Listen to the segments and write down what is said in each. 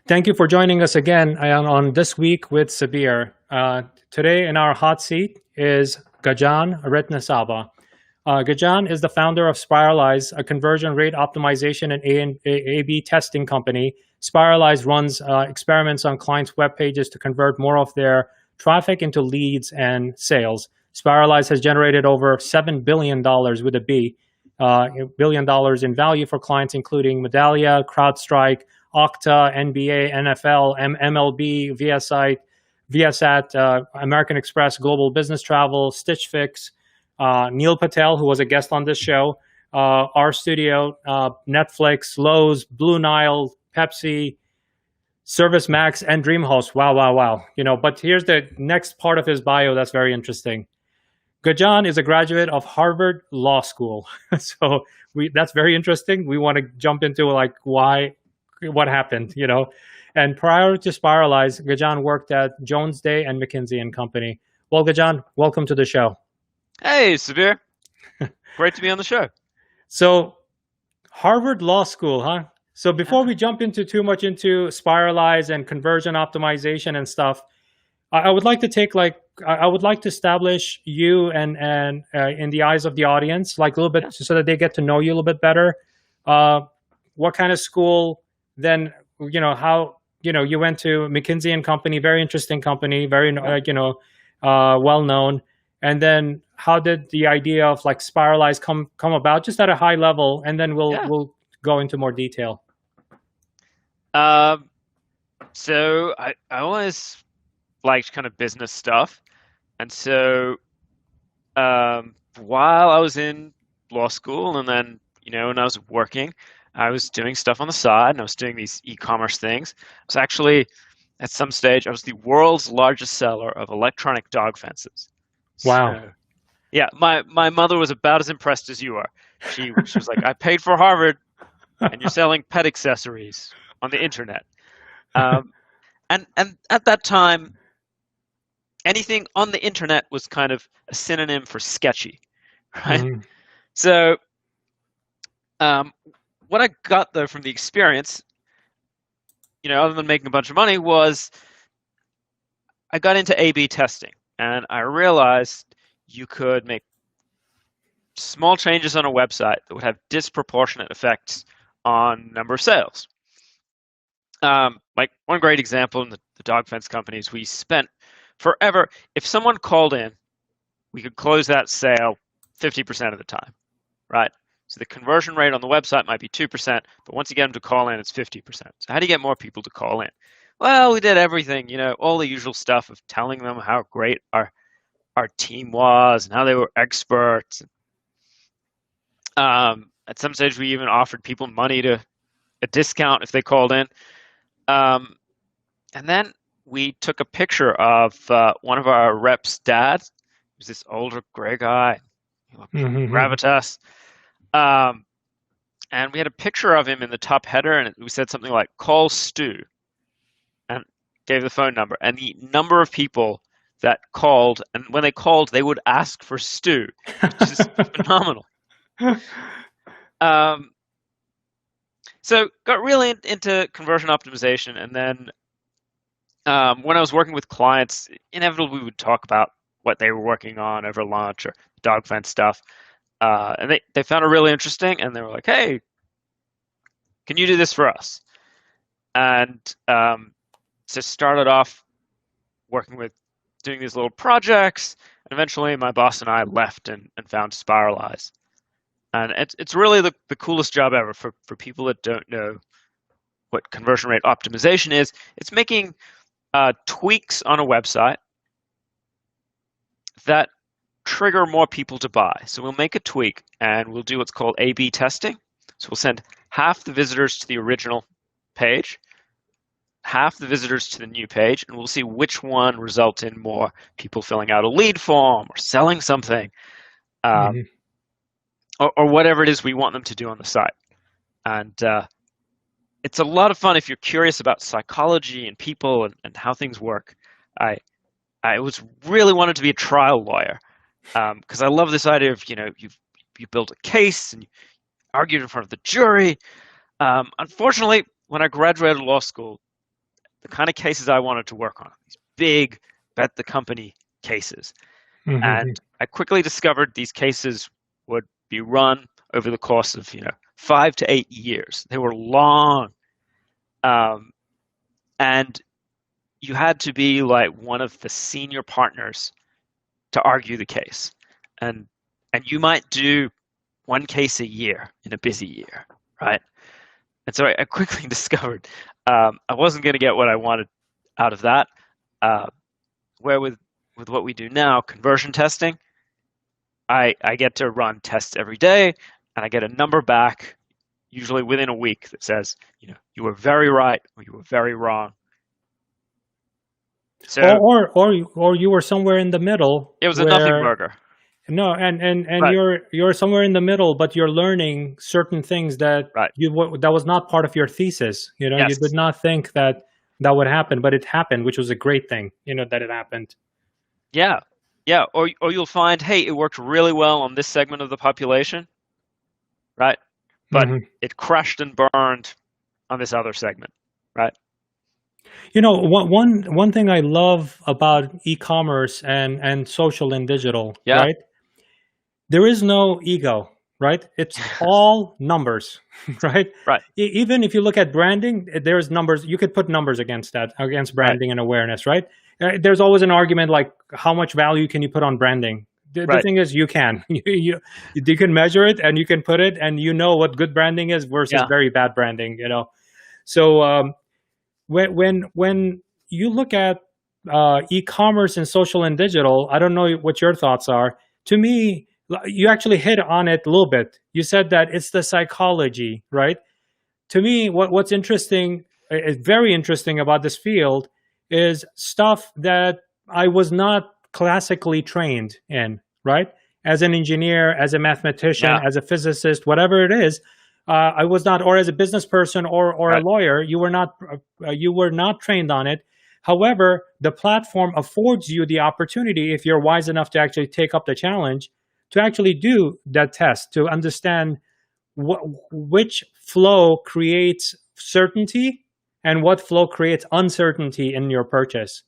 Thank you for joining us again on This Week with Sabir. Today in our hot seat is Gajan Ratnasaba. Gajan is the founder of Spiralize, a conversion rate optimization and A/B testing company. Spiralize runs experiments on clients' web pages to convert more of their traffic into leads and sales. Spiralize has generated over $7 billion with a B, $1 billion in value for clients including Medallia, CrowdStrike, Okta, NBA, NFL, MLB, Viasat, American Express, Global Business Travel, Stitch Fix, Neil Patel, who was a guest on this show, our studio, Netflix, Lowe's, Blue Nile, Pepsi, ServiceMax, and DreamHost. Wow, wow, wow. But here's the next part of his bio that's very interesting. Gajan is a graduate of Harvard Law School. So that's very interesting. We want to jump into what happened. And prior to Spiralize, Gajan worked at Jones Day and McKinsey and Company. Well, Gajan, welcome to the show. Hey, Sabir. Great to be on the show. So, Harvard Law School, huh? So before we jump too much into Spiralize and conversion optimization and stuff, I would like to establish you and in the eyes of the audience, like a little bit, so that they get to know you a little bit better. What kind of school? Then how you went to McKinsey and Company, very interesting company, very well known. And then how did the idea of like Spiralize come about, just at a high level, and then we'll go into more detail. So I always liked kind of business stuff, and so while I was in law school, and then when I was working, I was doing stuff on the side, and I was doing these e-commerce things. I was actually, at some stage, I was the world's largest seller of electronic dog fences. Wow. So, yeah, my mother was about as impressed as you are. She was like, I paid for Harvard, and you're selling pet accessories on the internet. And at that time, anything on the internet was kind of a synonym for sketchy, right? Mm-hmm. So what I got though from the experience, other than making a bunch of money, was I got into A/B testing, and I realized you could make small changes on a website that would have disproportionate effects on number of sales. Like one great example in the dog fence companies, we spent forever. If someone called in, we could close that sale 50% of the time, right? So the conversion rate on the website might be 2%, but once you get them to call in, it's 50%. So how do you get more people to call in? Well, we did everything, all the usual stuff of telling them how great our team was and how they were experts. At some stage, we even offered people money to a discount if they called in. And then we took a picture of one of our reps' dads. He was this older gray guy, gravitas. And we had a picture of him in the top header, and we said something like, call Stu, and gave the phone number. And the number of people that called, and when they called, they would ask for Stu, which is phenomenal. So got really into conversion optimization, and then when I was working with clients, inevitably we would talk about what they were working on over lunch or dog fence stuff. And they found it really interesting, and they were like, hey, can you do this for us? And so started off working with doing these little projects, and eventually my boss and I left and found Spiralize. And it's really the coolest job ever for people that don't know what conversion rate optimization is. It's making tweaks on a website that trigger more people to buy. So we'll make a tweak, and we'll do what's called A/B testing. So we'll send half the visitors to the original page, half the visitors to the new page, and we'll see which one results in more people filling out a lead form or selling something. Or whatever it is we want them to do on the site. And it's a lot of fun if you're curious about psychology and people and how things work. I was really wanted to be a trial lawyer because I love this idea of, you build a case and you argue in front of the jury. Unfortunately, when I graduated law school, the kind of cases I wanted to work on, these big bet the company cases. Mhm. And I quickly discovered these cases would be run over the course of 5 to 8 years. They were long, and you had to be like one of the senior partners to argue the case, and you might do one case a year in a busy year, right? And so I quickly discovered I wasn't going to get what I wanted out of that. Where with what we do now, conversion testing, I get to run tests every day, and I get a number back, usually within a week, that says, you were very right or you were very wrong. So or you were somewhere in the middle. it was a nothing burger. No, and Right. you're somewhere in the middle, but you're learning certain things that Right. that was not part of your thesis. You Yes. did not think that would happen, but it happened, which was a great thing. That it happened. Yeah. Yeah. Or you'll find, hey, it worked really well on this segment of the population, right? But Mhm. it crashed and burned on this other segment, right? One thing I love about e-commerce and social and digital, Yeah. right? There is no ego, right? It's all numbers, right? Right. Even if you look at branding, there's numbers. You could put numbers against that, against branding and awareness, right? There's always an argument like, how much value can you put on branding? The Right. thing is, you can. You can measure it, and you can put it, and you know what good branding is versus Yeah. very bad branding. So when you look at e-commerce and social and digital, I don't know what your thoughts are. To me, you actually hit on it a little bit. You said that it's the psychology, right? To me, what's interesting, is very interesting about this field, is stuff that I was not classically trained in, right? As an engineer, as a mathematician, Yeah. as a physicist, whatever it is, I was not, or as a business person or Right. a lawyer, you were not trained on it. However, the platform affords you the opportunity, if you're wise enough to actually take up the challenge, to actually do that test, to understand which flow creates certainty and what flow creates uncertainty in your purchase.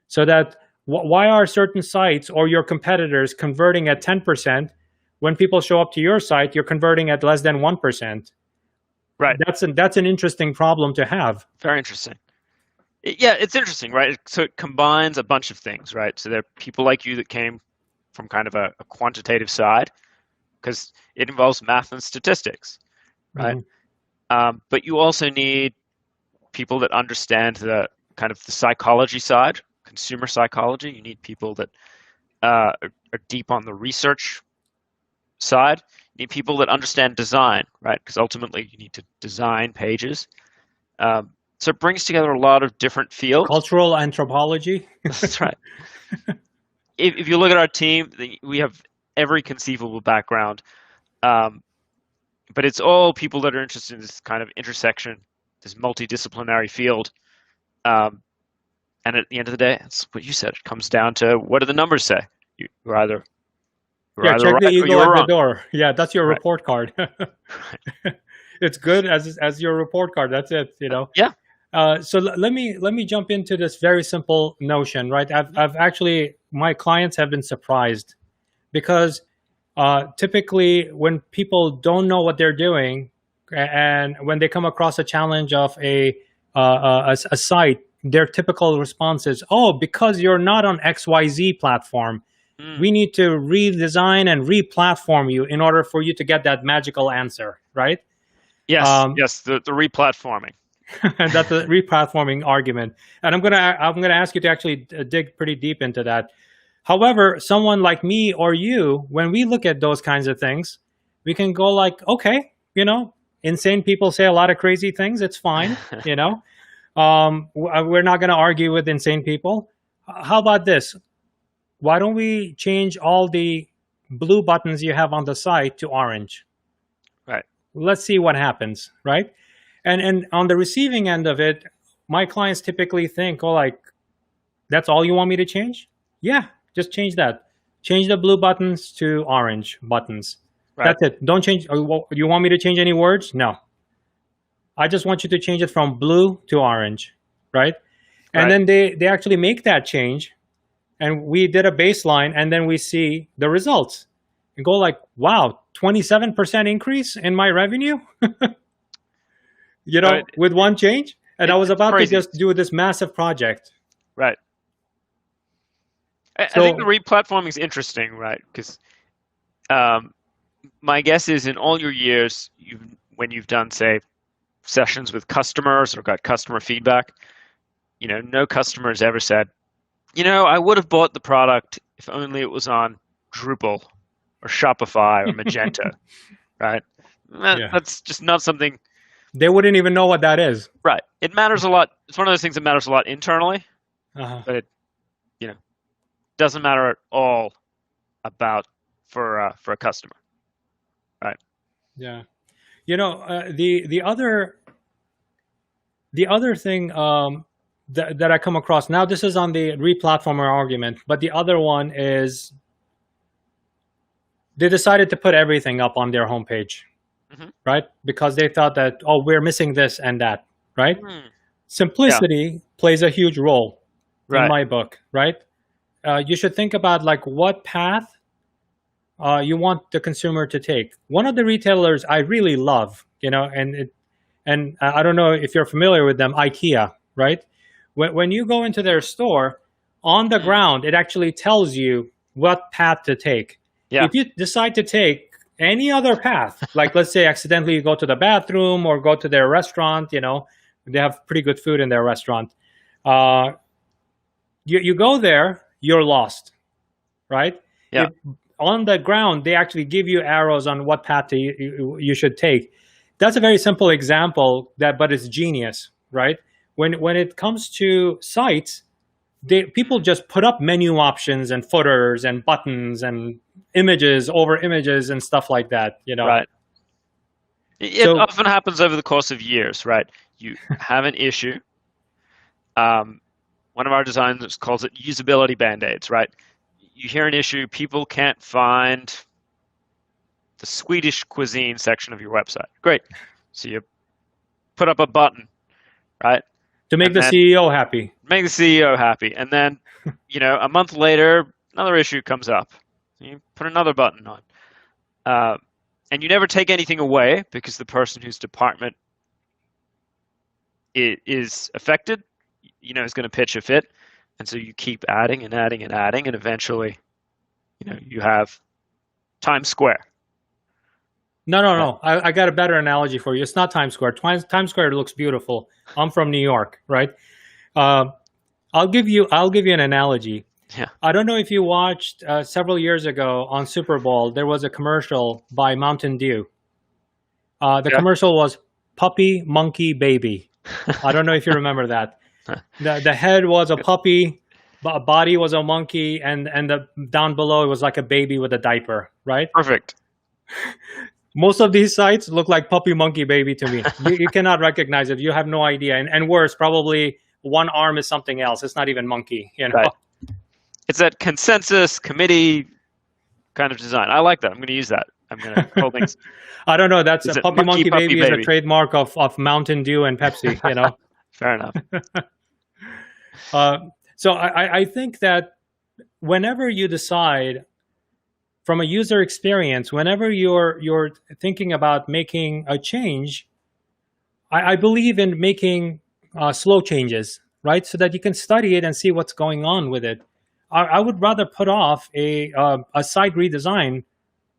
So that why are certain sites or your competitors converting at 10%? When people show up to your site, you're converting at less than 1%. Right. That's an interesting problem to have. Very interesting. Yeah, it's interesting, right? So it combines a bunch of things, right? So there are people like you that came from kind of a quantitative side, because it involves math and statistics, right? Mhm. But you also need people that understand the kind of the psychology side, consumer psychology. You need people that are deep on the research side. You need people that understand design, right? Because ultimately you need to design pages. So it brings together a lot of different fields. Cultural anthropology. That's right. If you look at our team, we have every conceivable background, but it's all people that are interested in this kind of intersection, this multidisciplinary field. And at the end of the day, it's what you said. It comes down to, what do the numbers say? You're either Yeah, check right the or ego you're at the wrong. door. Yeah, that's your Right. report card. It's good as your report card. That's it. Yeah. So let me jump into this very simple notion, right? I've actually, my clients have been surprised because typically when people don't know what they're doing, and when they come across a challenge of a site, their typical response is, "Oh, because you're not on XYZ platform, we need to redesign and re-platform you in order for you to get that magical answer," right? Yes. Yes. The replatforming. That's a replatforming argument, and I'm gonna ask you to actually dig pretty deep into that. However, someone like me or you, when we look at those kinds of things, we can go like, okay, insane people say a lot of crazy things. It's fine, we're not going to argue with insane people. How about this? Why don't we change all the blue buttons you have on the site to orange? Right. Let's see what happens, right? And on the receiving end of it, my clients typically think, oh, like, that's all you want me to change? Yeah, just change that. Change the blue buttons to orange buttons. Right. That's it. Don't change. You want me to change any words? No. I just want you to change it from blue to orange, right? And Right. then they actually make that change, and we did a baseline, and then we see the results and go like, wow, 27% increase in my revenue, No, with one change. And I was it's about to crazy. just do this massive project. Right. I think the So replatforming is interesting, right? Because my guess is in all your years, when you've done, say, sessions with customers or got customer feedback, no customer has ever said, I would have bought the product if only it was on Drupal or Shopify or Magento, right? yeah, That's just not something, they wouldn't even know what that is. right? It matters a lot. It's one of those things that matters a lot internally, Uh-huh. but it, doesn't matter at all about for a customer, right? Yeah, the other thing that I come across now. This is on the replatformer argument, but the other one is they decided to put everything up on their homepage, Hmm. right? Because they thought that, oh, we're missing this and that, right? Yeah, Simplicity plays a huge role in right. my book, right? You should think about like what path you want the consumer to take. One of the retailers I really love, and I don't know if you're familiar with them, IKEA, right? When you go into their store, on the Mm. ground, it actually tells you what path to take. Yeah, If you decide to take any other path, like let's say accidentally you go to the bathroom or go to their restaurant, they have pretty good food in their restaurant. Uh, you go there, you're lost, right? yeah, If on the ground they actually give you arrows on what path you should take. That's a very simple example, but it's genius, right? When it comes to sites, people just put up menu options and footers and buttons and images over images and stuff like that. right. It So often happens over the course of years, right? You have an issue. One of our designers calls it usability band-aids, right? You hear an issue, people can't find the Swedish cuisine section of your website. Great. So you put up a button, right? to make And the then CEO happy. make the CEO happy. And then, a month later, another issue comes up. You put another button on. And you never take anything away because the person whose department is affected, is going to pitch a fit. And so you keep adding and adding and adding, and eventually, you have Times Square. No. I got a better analogy for you. It's not Times Square. Times Square looks beautiful. I'm from New York, right? I'll give you an analogy. Yeah. I don't know if you watched several years ago on Super Bowl. There was a commercial by Mountain Dew. The Yeah. commercial was puppy, monkey, baby. I don't know if you remember that. The head was a puppy, body was a monkey, and the down below it was like a baby with a diaper, right? Perfect. Most of these sites look like puppy, monkey, baby to me. You cannot recognize it. You have no idea. And worse, probably one arm is something else. It's not even monkey. Right. It's that consensus committee kind of design. I like that. I'm going to use that. I'm going to call things. I don't know. That's Is a it puppy, monkey, baby is a baby? trademark of Mountain Dew and Pepsi. Fair enough. So I think that whenever you decide from a user experience, whenever you're thinking about making a change, I believe in making slow changes, right? So that you can study it and see what's going on with it. I would rather put off a site redesign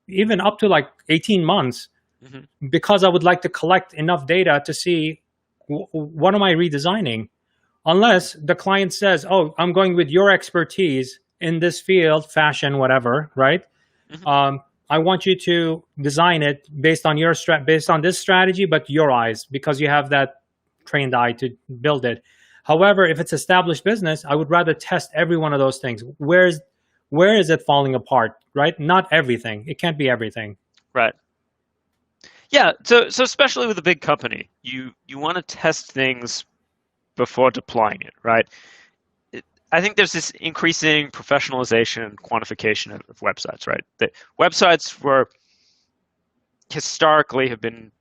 even up to like 18 months Hmm. because I would like to collect enough data to see what am I redesigning. Unless the client says, oh, I'm going with your expertise in this field, fashion, whatever, right? Hmm. I want you to design it based on based on this strategy, but your eyes, because you have that trained eye to build it. However, if it's established business, I would rather test every one of those things. Where is it falling apart, right? Not everything. It can't be everything. Right. Yeah. So especially with a big company, you want to test things before deploying it, right? I think there's this increasing professionalization and quantification of websites, right? The websites historically have been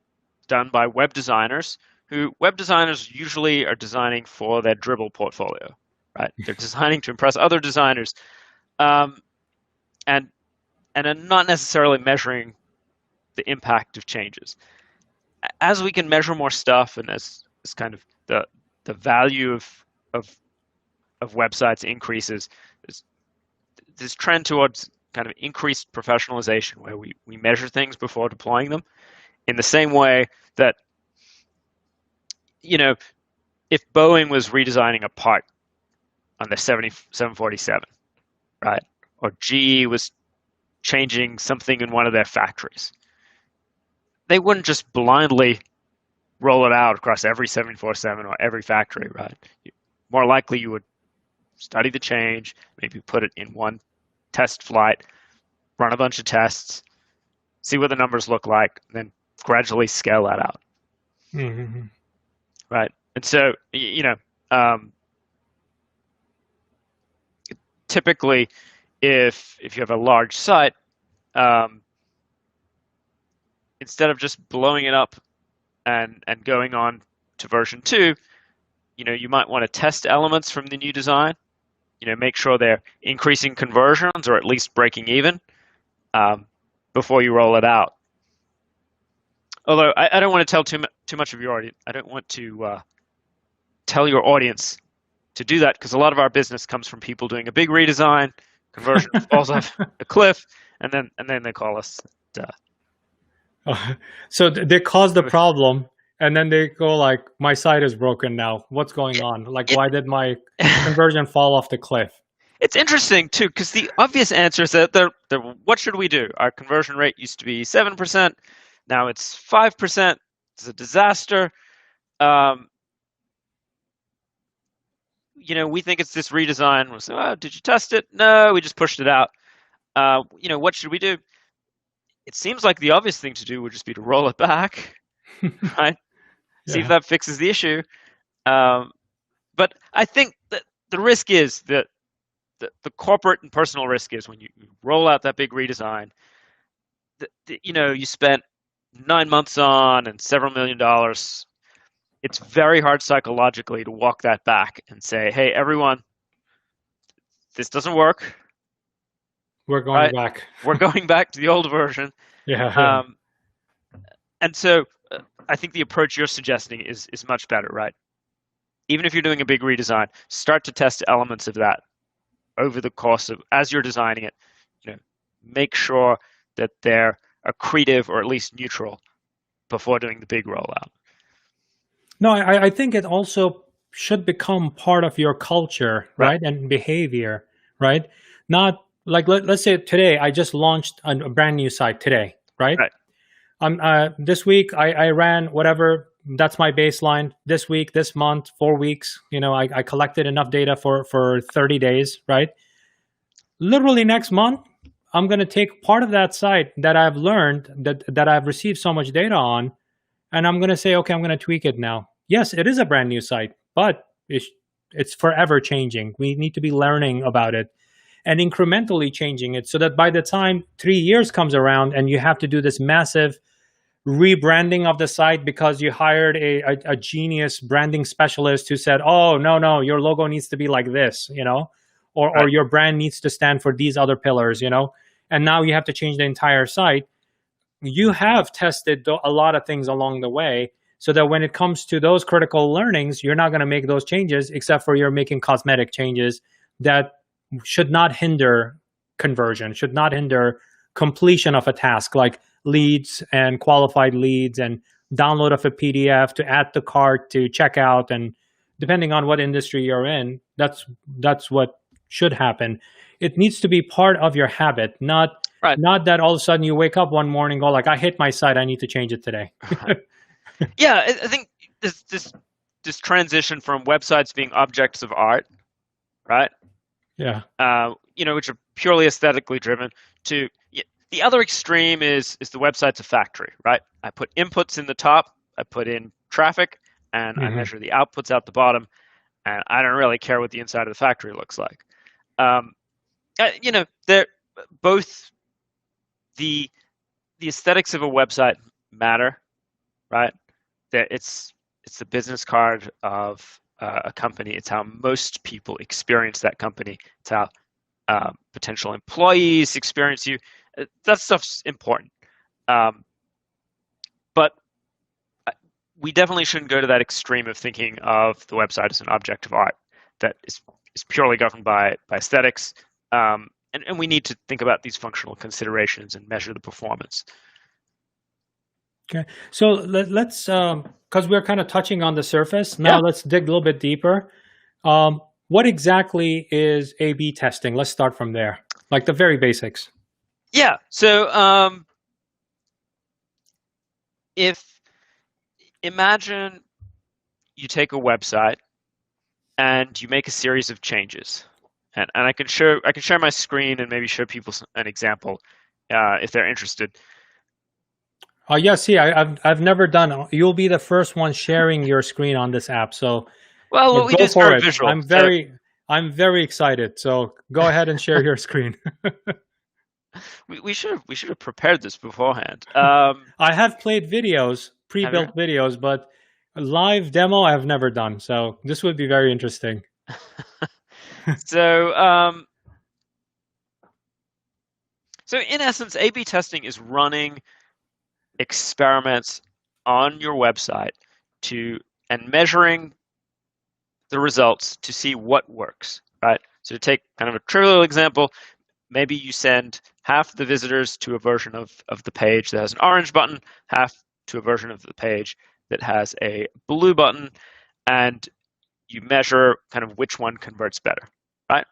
done by web designers who web designers usually are designing for their Dribble portfolio, right? They're designing to impress other designers, and are not necessarily measuring the impact of changes. As we can measure more stuff, and as kind of the value of websites increases, this trend towards kind of increased professionalization, where we measure things before deploying them, in the same way that, if Boeing was redesigning a part on the 747, right, or GE was changing something in one of their factories, they wouldn't just blindly roll it out across every 747 or every factory, right? More likely you would study the change, maybe put it in one test flight, run a bunch of tests, see what the numbers look like, then gradually scale that out. Mm-hmm. Right? And so, typically, if you have a large site, instead of just blowing it up and going on to version 2, you might want to test elements from the new design, make sure they're increasing conversions or at least breaking even, before you roll it out. Although I don't want to tell too much of your audience. I don't want to tell your audience to do that, because a lot of our business comes from people doing a big redesign, conversion falls off a cliff, and then they call us. So they cause the problem, and then they go like, "My site is broken now. What's going on? Like, why did my conversion fall off the cliff?" It's interesting too, because the obvious answer is that what should we do? Our conversion rate used to be 7%, now it's 5%. It's a disaster. We think it's this redesign. We'll say, "Oh, did you test it?" No, we just pushed it out. What should we do? It seems like the obvious thing to do would just be to roll it back, right? See if that fixes the issue. But I think that the risk is that the corporate and personal risk is when you roll out that big redesign, you spent 9 months on and several $1 million. It's very hard psychologically to walk that back and say, "Hey, everyone, this doesn't work. We're going back. We're going back to the old version." Yeah. And so I think the approach you're suggesting is much better, right? Even if you're doing a big redesign, start to test elements of that over the course of, as you're designing it, make sure that they're accretive or at least neutral before doing the big rollout. No, I think it also should become part of your culture, right? And behavior, right? Not like, let's say today, I just launched a brand new site today, right? This week, I ran whatever, that's my baseline. This week, this month, 4 weeks, I collected enough data for 30 days, right? Literally next month, I'm going to take part of that site that I've learned, that I've received so much data on, and I'm going to say, okay, I'm going to tweak it now. Yes, it is a brand new site, but it's forever changing. We need to be learning about it and incrementally changing it, so that by the time 3 years comes around and you have to do this massive rebranding of the site because you hired a genius branding specialist who said, "Oh, no, your logo needs to be like this," or your brand needs to stand for these other pillars, and now you have to change the entire site. You have tested a lot of things along the way, so that when it comes to those critical learnings, you're not going to make those changes, except for you're making cosmetic changes that should not hinder conversion, should not hinder completion of a task, like leads and qualified leads and download of a PDF to add to cart to checkout. And depending on what industry you're in, that's what should happen. It needs to be part of your habit, not that all of a sudden you wake up one morning and go like, "I hate my site, I need to change it today." Yeah, I think this transition from websites being objects of art, right? Yeah. Which are purely aesthetically driven, to the other extreme is the website's a factory, right? I put inputs in the top, I put in traffic, and I measure the outputs out the bottom, and I don't really care what the inside of the factory looks like. They're both the aesthetics of a website matter, right? That it's it's the business card of a company. It's how most people experience that company. It's how potential employees experience you. That stuff's important. But we definitely shouldn't go to that extreme of thinking of the website as an object of art that is purely governed by aesthetics. And we need to think about these functional considerations and measure the performance. Okay, so let's because we're kind of touching on the surface now. Yeah. Let's dig a little bit deeper. What exactly is A/B testing? Let's start from there, like the very basics. Yeah. So imagine you take a website and you make a series of changes, and I can share my screen and maybe show people an example if they're interested. Yeah, see, I've never done. You'll be the first one sharing your screen on this app. So, Well, what we do go is for very it. visual. I'm very excited. So go ahead and share your screen. We should have prepared this beforehand. I have played videos, pre-built videos, but a live demo I've never done. So this would be very interesting. So in essence, A/B testing is running experiments on your website and measuring the results to see what works, right? So to take kind of a trivial example, maybe you send half the visitors to a version of the page that has an orange button, half to a version of the page that has a blue button, and you measure kind of which one converts better, right?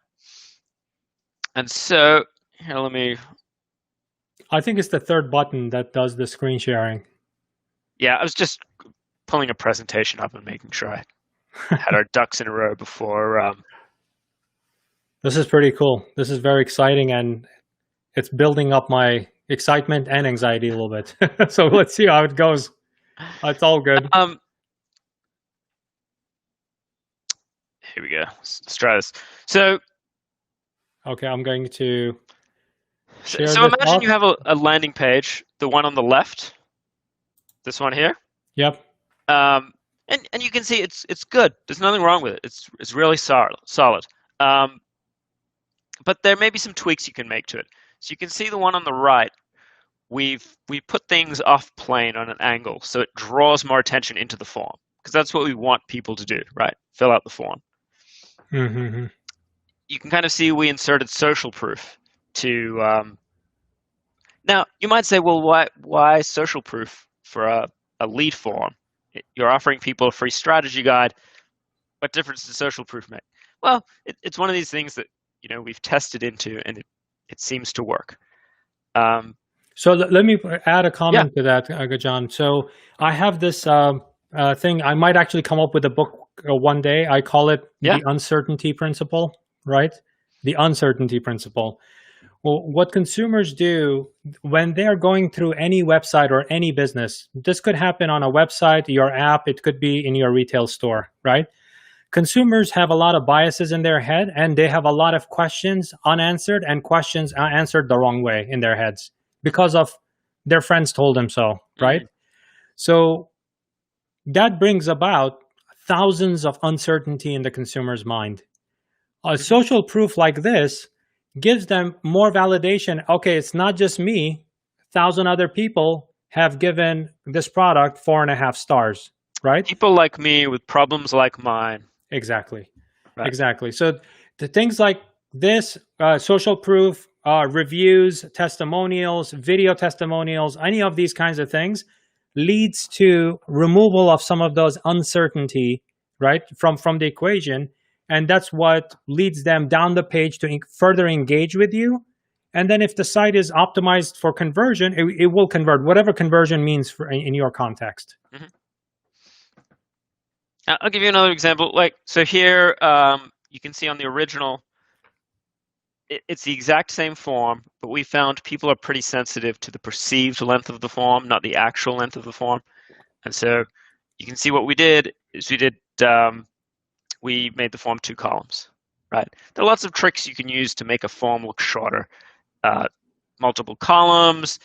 And so here, I think it's the third button that does the screen sharing. Yeah, I was just pulling a presentation up and making sure I had our ducks in a row before. This is pretty cool. This is very exciting, and it's building up my excitement and anxiety a little bit. So let's see how it goes. It's all good. Here we go. Let's try this. So, okay, I'm going to share so this imagine up. you have a landing page, the one on the left, this one here. Yep. And you can see it's good. There's nothing wrong with it. It's really solid. But there may be some tweaks you can make to it. So you can see the one on the right. We put things off plane on an angle so it draws more attention into the form, because that's what we want people to do, right? Fill out the form. Mm-hmm. You can kind of see we inserted social proof to. Now you might say, well, why social proof for a lead form? You're offering people a free strategy guide. What difference does social proof make? Well, it's one of these things that we've tested into, and it seems to work. So let me add a comment to that, Gajan. So I have this thing. I might actually come up with a book one day. I call it the uncertainty principle, right? The uncertainty principle. Well, what consumers do when they're going through any website or any business, this could happen on a website, your app, it could be in your retail store, right? Consumers have a lot of biases in their head, and they have a lot of questions unanswered and questions answered the wrong way in their heads because of their friends told them so, right? Mm-hmm. So that brings about thousands of uncertainty in the consumer's mind. A social proof like this gives them more validation. Okay, it's not just me. 1,000 other people have given this product 4.5 stars, right? People like me with problems like mine. Exactly. Right. Exactly. So the things like this, social proof, reviews, testimonials, video testimonials, any of these kinds of things leads to removal of some of those uncertainty, right, from the equation. And that's what leads them down the page to further engage with you. And then if the site is optimized for conversion, it will convert, whatever conversion means in your context. Mm-hmm. I'll give you another example. So here, you can see on the original, it's the exact same form, but we found people are pretty sensitive to the perceived length of the form, not the actual length of the form. And so you can see what we did is we made the form 2 columns, right? There are lots of tricks you can use to make a form look shorter. Multiple columns.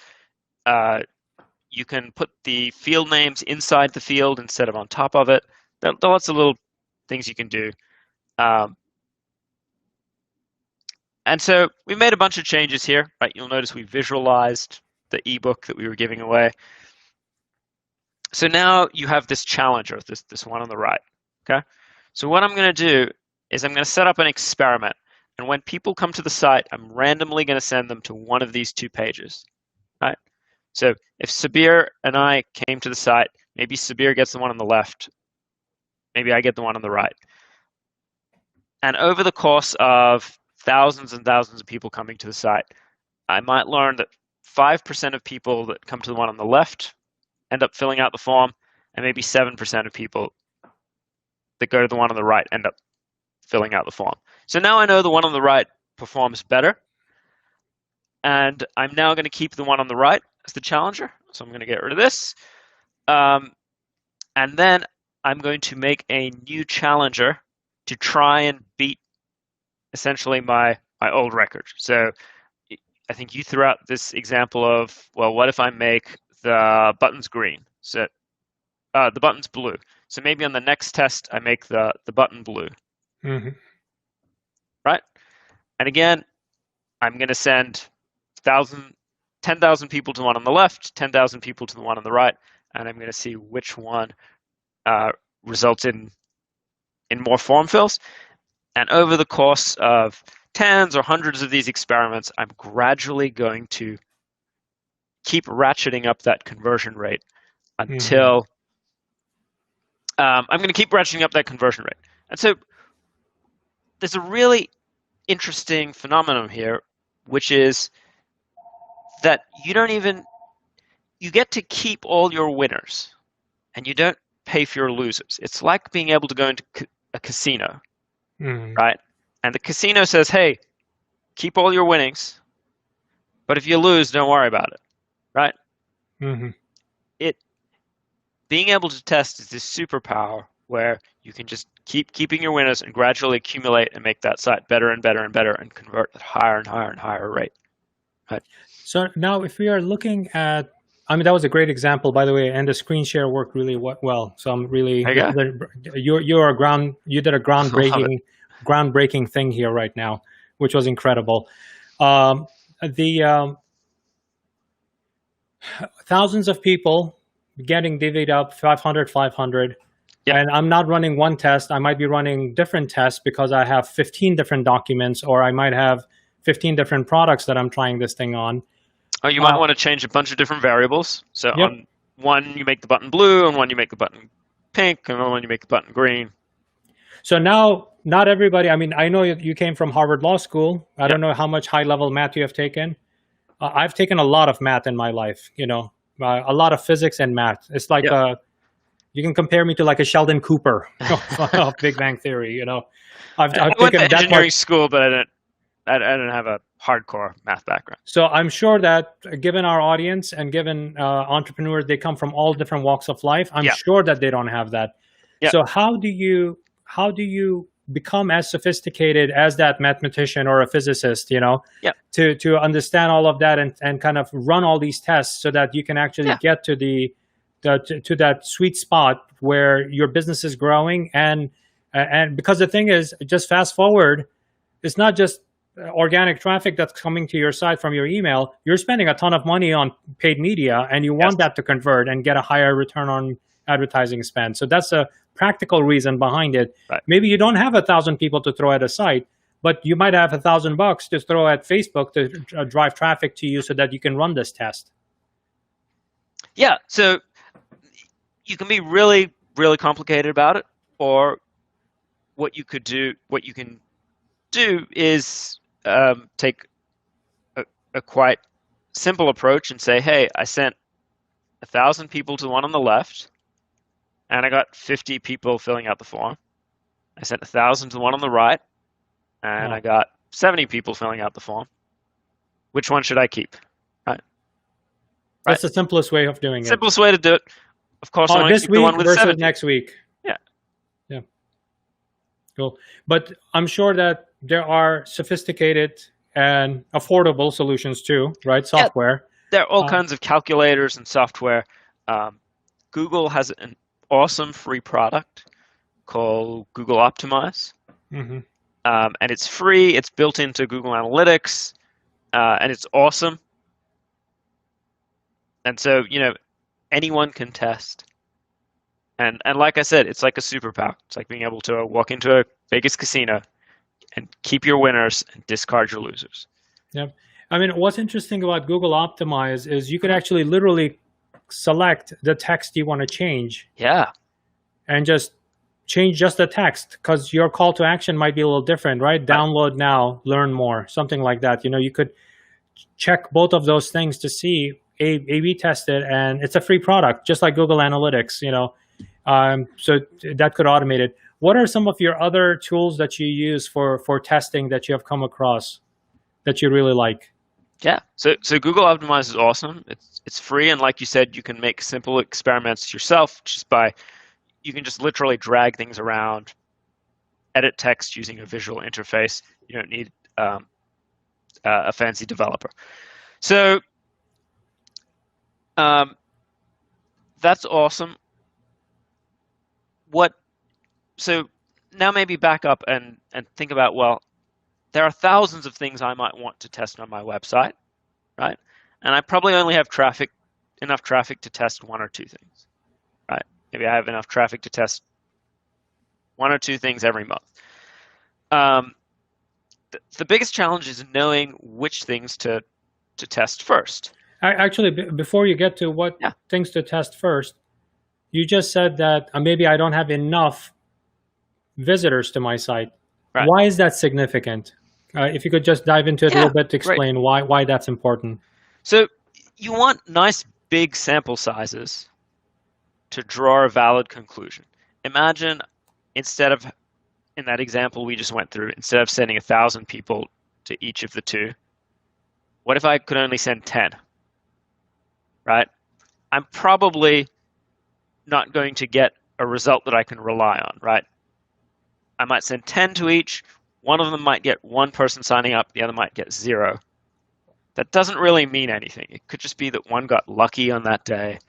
You can put the field names inside the field instead of on top of it. There are lots of little things you can do. And so we made a bunch of changes here, right? You'll notice we visualized the ebook that we were giving away. So now you have this challenger, this one on the right, okay? So what I'm going to do is I'm going to set up an experiment. And when people come to the site, I'm randomly going to send them to one of these 2 pages, right? So if Sabir and I came to the site, maybe Sabir gets the one on the left, maybe I get the one on the right. And over the course of thousands and thousands of people coming to the site, I might learn that 5% of people that come to the one on the left end up filling out the form, and maybe 7% of people that go to the one on the right end up filling out the form. So now I know the one on the right performs better, and I'm now going to keep the one on the right as the challenger. So I'm going to get rid of this. And then I'm going to make a new challenger to try and beat essentially my old record. So I think you threw out this example of, well, what if I make the buttons green? So the buttons blue. So maybe on the next test, I make the button blue. Mm-hmm. Right? And again, I'm going to send 10,000 people to the one on the left, 10,000 people to the one on the right, and I'm going to see which one results in more form fills. And over the course of tens or hundreds of these experiments, I'm gradually going to keep ratcheting up that conversion rate until I'm going to keep ratcheting up that conversion rate. And so there's a really interesting phenomenon here, which is that you get to keep all your winners and you don't pay for your losers. It's like being able to go into a casino, right? And the casino says, hey, keep all your winnings, but if you lose, don't worry about it, right? Being able to test is this superpower where you can just keep keeping your winners and gradually accumulate and make that site better and better and better and convert at higher and higher and higher rate. Right. So now if we are looking at, I mean, that was a great example, by the way, and the screen share worked really well. So I'm really, you did a groundbreaking thing here right now, which was incredible. Thousands of people getting divvied up 500. Yep. And I'm not running one test. I might be running different tests because I have 15 different documents, or I might have 15 different products that I'm trying this thing on. Oh, you might want to change a bunch of different variables. So on one, you make the button blue, and one, you make the button pink, and on one, you make the button green. So now, not everybody, I mean, I know you came from Harvard Law School. I don't know how much high-level math you have taken. I've taken a lot of math in my life, a lot of physics and math. It's like you can compare me to like a Sheldon Cooper of Big Bang Theory. I've went taken to that engineering much. school, but I didn't have a hardcore math background. So I'm sure that given our audience and given entrepreneurs, they come from all different walks of life. I'm sure that they don't have that. So how do you become as sophisticated as that mathematician or a physicist, to understand all of that and kind of run all these tests so that you can actually get to to that sweet spot where your business is growing and because the thing is, just fast forward, it's not just organic traffic that's coming to your site from your email. You're spending a ton of money on paid media, and you want that to convert and get a higher return on advertising spend. So that's a practical reason behind it. Right. Maybe you don't have 1,000 people to throw at a site, but you might have $1,000 to throw at Facebook to drive traffic to you so that you can run this test. Yeah, so you can be really, really complicated about it, or what you can do is take a quite simple approach and say, hey, I sent 1,000 people to the one on the left, and I got 50 people filling out the form. I sent 1,000 to the one on the right, and I got 70 people filling out the form. Which one should I keep? Right. That's the simplest way of doing it. Simplest way to do it. Of course, I want to keep the one with versus 70. next week. Yeah. Cool. But I'm sure that there are sophisticated and affordable solutions too, right? Software. there are all kinds of calculators and software. Google has an awesome free product called Google Optimize. Mm-hmm. And it's free. It's built into Google Analytics, and it's awesome. And so, anyone can test. And like I said, it's like a superpower. It's like being able to walk into a Vegas casino and keep your winners and discard your losers. Yep. I mean, what's interesting about Google Optimize is you could actually literally select the text you want to change. Yeah. And just change just the text, because your call to action might be a little different, right? Download now, learn more, something like that. You could check both of those things to see A/B test it, and it's a free product, just like Google Analytics. So that could automate it. What are some of your other tools that you use for testing that you have come across that you really like? Yeah. So Google Optimize is awesome. It's free, and like you said, you can make simple experiments yourself just by you can just literally drag things around, edit text using a visual interface. You don't need a fancy developer. So that's awesome. So now maybe back up and think about, well, there are thousands of things I might want to test on my website, right? And I probably only have enough traffic to test one or two things, right? Maybe I have enough traffic to test one or two things every month. The biggest challenge is knowing which things to test first. Actually, before you get to what things to test first, you just said that maybe I don't have enough visitors to my site. Right. Why is that significant? If you could just dive into it a little bit to explain why that's important. So you want nice big sample sizes to draw a valid conclusion. Imagine in that example we just went through, instead of sending 1,000 people to each of the two, what if I could only send 10? Right? I'm probably not going to get a result that I can rely on, right? I might send 10 to each. One of them might get one person signing up, the other might get 0. That doesn't really mean anything. It could just be that one got lucky on that day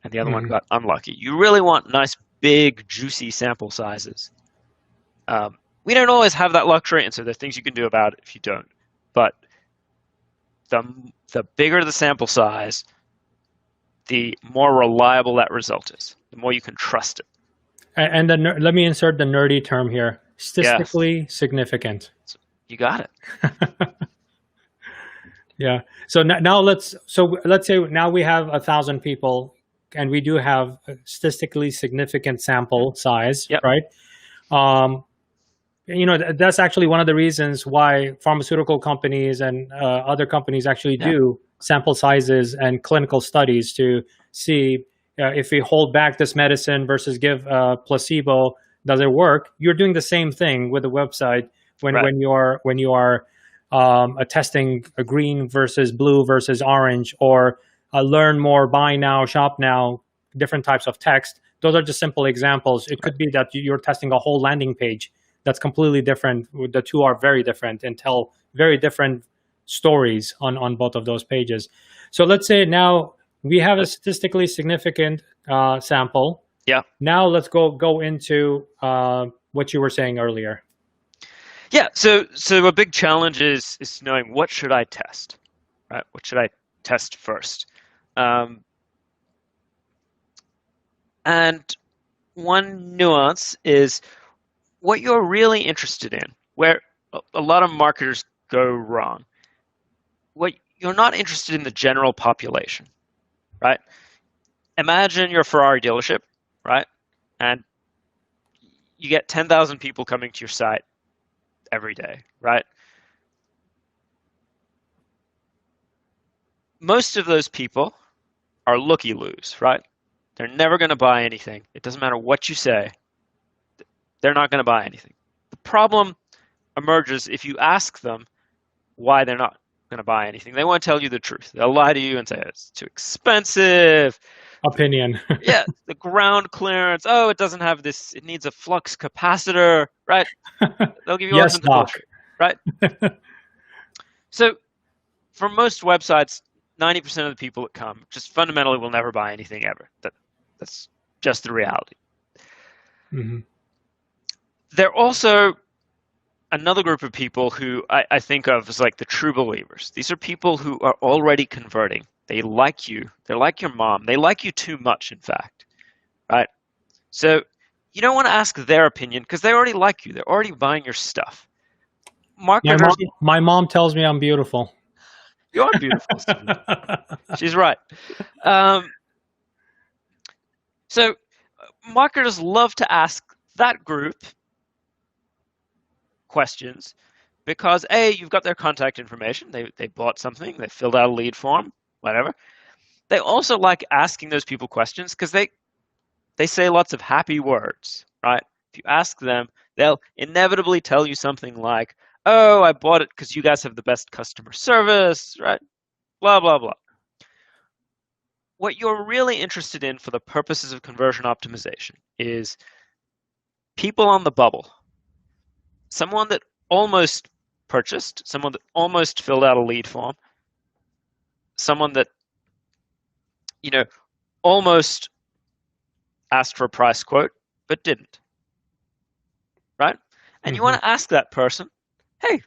and the other one got unlucky. You really want nice, big, juicy sample sizes. We don't always have that luxury, and so there are things you can do about it if you don't. But the bigger the sample size, the more reliable that result is, the more you can trust it. And let me insert the nerdy term here: statistically significant. You got it. Yeah. So now let's say now we have 1,000 people, and we do have a statistically significant sample size, right? That's actually one of the reasons why pharmaceutical companies and other companies actually do sample sizes and clinical studies to see if we hold back this medicine versus give placebo, does it work? You're doing the same thing with the website when you are testing a green versus blue versus orange, or learn more, buy now, shop now, different types of text. Those are just simple examples. It could be that you're testing a whole landing page that's completely different. The two are very different and tell very different stories on both of those pages. So let's say now we have a statistically significant sample. Yeah. Now let's go into what you were saying earlier. Yeah. So a big challenge is knowing what should I test, right? What should I test first? And one nuance is what you're really interested in, where a lot of marketers go wrong. What you're not interested in the general population, right? Imagine you're a Ferrari dealership, right? And you get 10,000 people coming to your site every day, right? Most of those people are looky-loos, right? They're never going to buy anything. It doesn't matter what you say. They're not going to buy anything. The problem emerges if you ask them why they're not going to buy anything. They won't tell you the truth. They'll lie to you and say it's too expensive. Opinion. Yeah, the ground clearance. Oh, it doesn't have this. It needs a flux capacitor, right? They'll give you all kinds of bullshit, right? So, for most websites, 90% of the people that come just fundamentally will never buy anything ever. That's just the reality. Mhm. They're also another group of people who I think of as like the true believers. These are people who are already converting. They like you. They're like your mom. They like you too much, in fact, right? So you don't want to ask their opinion because they already like you. They're already buying your stuff. Marketers, My mom tells me I'm beautiful. you are beautiful, Steve. She's right. Um, so marketers love to ask that group questions because A, you've got their contact information. They bought something, they filled out a lead form, whatever. They also like asking those people questions because they say lots of happy words, right? If you ask them, they'll inevitably tell you something like, "Oh, I bought it because you guys have the best customer service," right? Blah blah blah. What you're really interested in for the purposes of conversion optimization is people on the bubble. Someone that almost purchased, someone that almost filled out a lead form, someone that, you know, almost asked for a price quote, but didn't, right? And you want to ask that person, hey,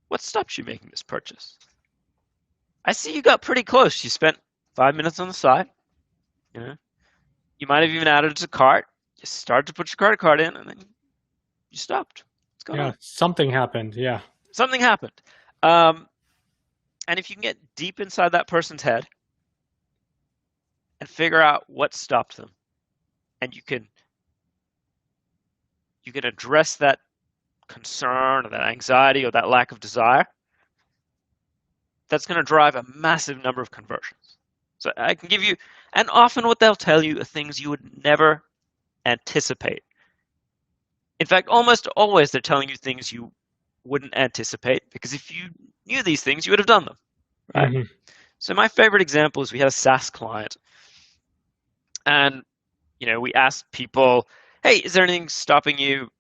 what stopped you making this purchase? I see you got pretty close. You spent 5 minutes on the side. You know, you might have even added it to cart. You started to put your credit card in, and then you stopped. What's going on? Something happened. Yeah. Something happened. And if you can get deep inside that person's head and figure out what stopped them, and you can address that concern or that anxiety or that lack of desire, that's going to drive a massive number of conversions. So I can give you, and often what they'll tell you are things you would never anticipate. In fact, almost always they're telling you things you wouldn't anticipate because if you knew these things, you would have done them, right? Mhm. So my favorite example is we had a SaaS client, and we asked people, "Hey, is there anything stopping you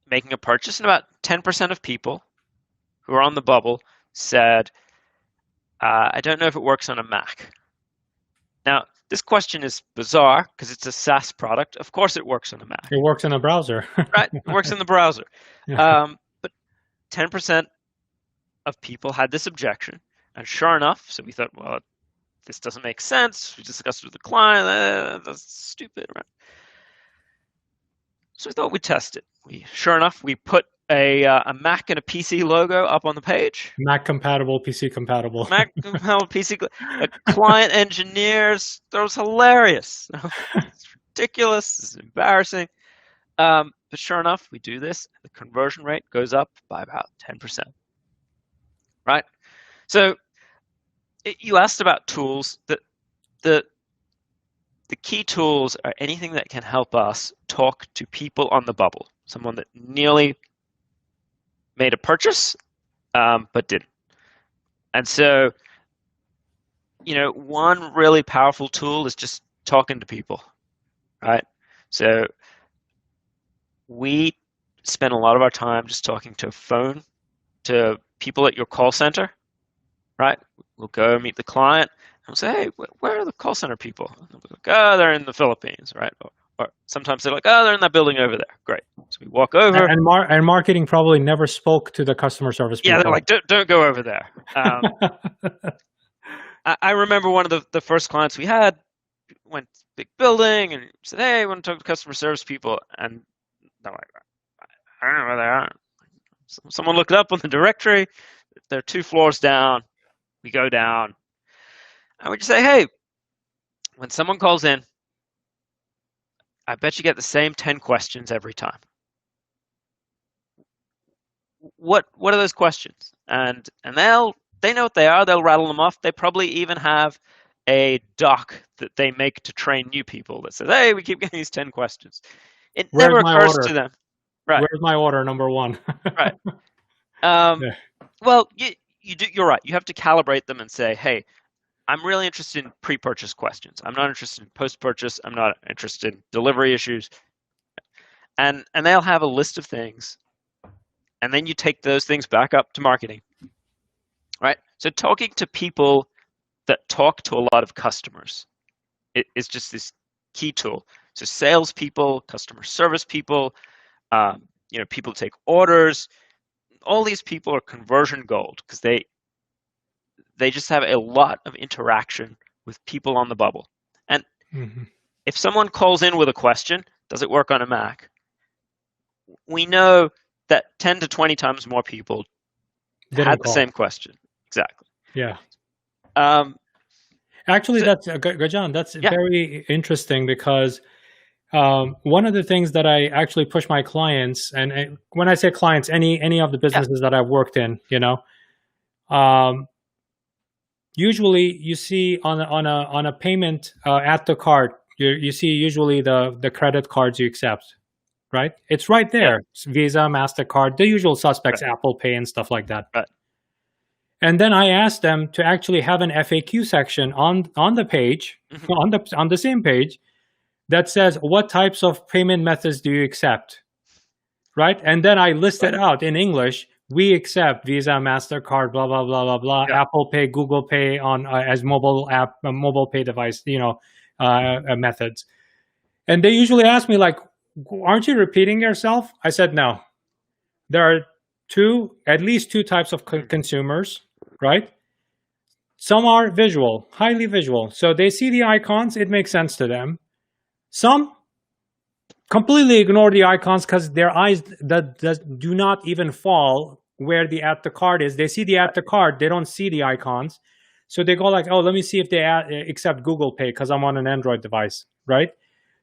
making a purchase?" And about 10% of people who are on the bubble said, "I don't know if it works on a Mac." Now, this question is bizarre because it's a SaaS product. Of course, it works on a Mac, It works in a browser. right? It works in the browser. Yeah. But 10% of people had this objection, and sure enough, so we thought, well, this doesn't make sense. We discussed it with the client. That's stupid, right? So we thought we'd test it. Sure enough, we put a Mac and a PC logo up on the page. Mac compatible, PC compatible. Mac compatible PC. The client engineers, that was hilarious. It's ridiculous. It's embarrassing. But sure enough, we do this. The conversion rate goes up by about 10%. Right? So you asked about tools. The key tools are anything that can help us talk to people on the bubble. Someone that nearly made a purchase, but didn't. And so, one really powerful tool is just talking to people, right? So we spend a lot of our time just talking to people at your call center, right? We'll go meet the client and we'll say, hey, where are the call center people? And they'll be like, oh, they're in the Philippines, right? Or sometimes they're like, oh, they're in that building over there. Great. So we walk over. And marketing probably never spoke to the customer service people. Yeah, they're like, don't go over there. I remember one of the first clients we had went to a big building and said, hey, I want to talk to customer service people. And they're like, I don't know where they are. Someone looked it up on the directory. They're 2 floors down. We go down. And we just say, hey, when someone calls in, I bet you get the same 10 questions every time. What are those questions? And they know what they are. They'll rattle them off. They probably even have a doc that they make to train new people that says, hey, we keep getting these 10 questions. It never occurs to them. Right. Where's my order, number 1? Right. Yeah. Well, you're right. You have to calibrate them and say, hey, I'm really interested in pre-purchase questions. I'm not interested in post-purchase. I'm not interested in delivery issues. And they'll have a list of things. And then you take those things back up to marketing. right? So talking to people that talk to a lot of customers is just this key tool. So salespeople, customer service people, people take orders. All these people are conversion gold because they just have a lot of interaction with people on the bubble. And if someone calls in with a question, does it work on a Mac? We know that 10 to 20 times more people had the same question. Exactly. Yeah. So- Actually, that's Gajan. That's Yeah. very interesting because one of the things that I actually push my clients, and when I say clients, any of the businesses that I've worked in, usually you see on a payment at the card, you see usually the credit cards you accept, right? It's right there. It's Visa, MasterCard, the usual suspects, Right. Apple Pay and stuff like that. Right. And then I asked them to actually have an FAQ section on the page, on the same page, that says what types of payment methods do you accept, right? And then I listed out in English, we accept Visa, MasterCard, blah blah blah blah blah, Yeah. Apple Pay, Google Pay on as mobile pay device, methods. And they usually ask me like, aren't you repeating yourself? I said no. There are at least two types of consumers, right? Some are visual, highly visual. So they see the icons, it makes sense to them. Some completely ignore the icons because their eyes do not even fall where the at the card is. They see the at the card, they don't see the icons. So they go like, oh, let me see if they accept Google Pay because I'm on an Android device, right?